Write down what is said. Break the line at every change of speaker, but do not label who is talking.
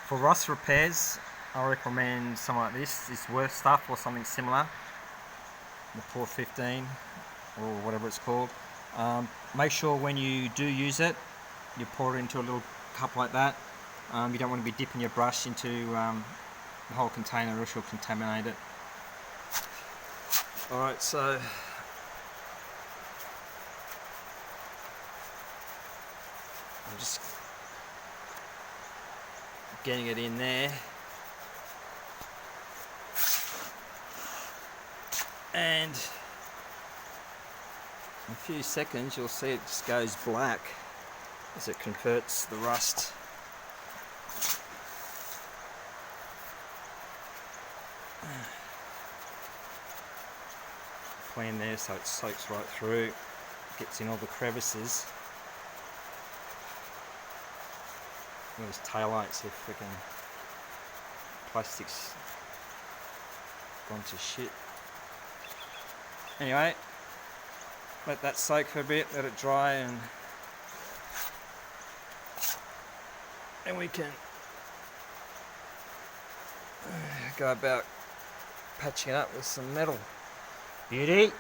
For rust repairs, I recommend something like this. It's Wurth stuff or something similar. The 415 or whatever it's called. Make sure when you do use it, you pour it into a little cup like that. You don't want to be dipping your brush into the whole container or else you'll contaminate it. Alright, so I'm just getting it in there, and in a few seconds you'll see it just goes black as it converts the rust. Clean there so it soaks right through, gets in all the crevices. Those taillights, if freaking plastic's gone to shit. Anyway, let that soak for a bit, let it dry, and then we can go about patching it up with some metal. Beauty.